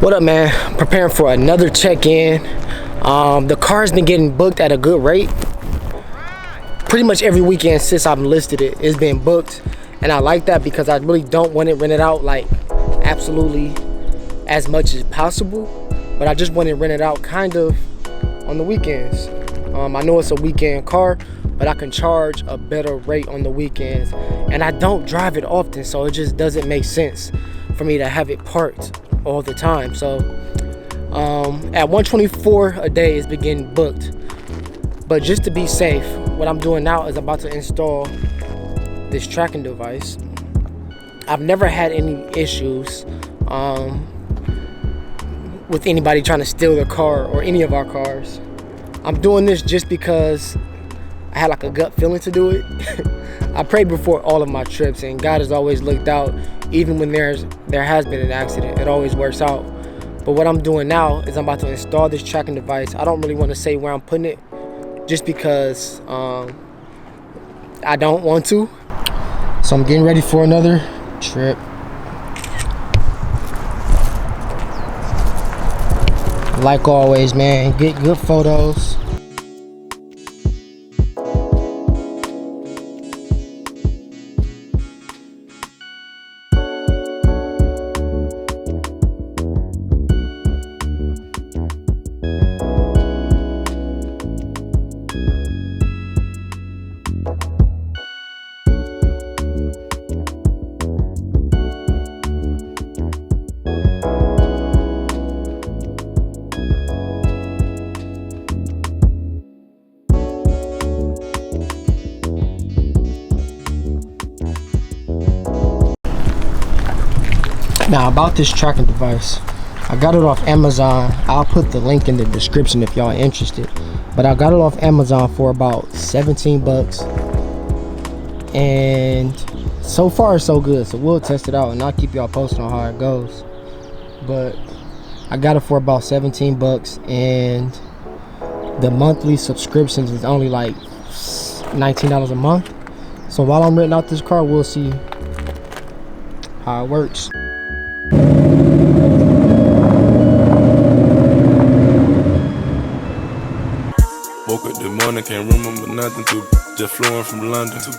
What up, man? Preparing for another check-in. The car's been getting booked at a good rate. Pretty much every weekend since I've listed it, it's been booked. And I like that because I really don't want it rented out like absolutely as much as possible. But I just want it rented out kind of on the weekends. I know it's a weekend car, but I can charge a better rate on the weekends. And I don't drive it often, so it just doesn't make sense for me to have it parked all the time. So at $124 a day it's been getting booked. But just to be safe, what I'm doing now is about to install this tracking device. I've never had any issues with anybody trying to steal the car or any of our cars. I'm doing this just because I had like a gut feeling to do it. I prayed before all of my trips, and God has always looked out. Even when there has been an accident, it always works out. But what I'm doing now is I'm about to install this tracking device. I don't really want to say where I'm putting it, just because I don't want to. So I'm getting ready for another trip. Like always, man, get good photos. Now about this tracking device, I got it off Amazon. I'll put the link in the description if y'all interested. But I got it off Amazon for about 17 bucks. And so far so good. So we'll test it out and I'll keep y'all posted on how it goes. But I got it for about 17 bucks, and the monthly subscriptions is only like $19 a month. So while I'm renting out this car, we'll see how it works. Woke up this morning, can't remember nothing, just flowing from London.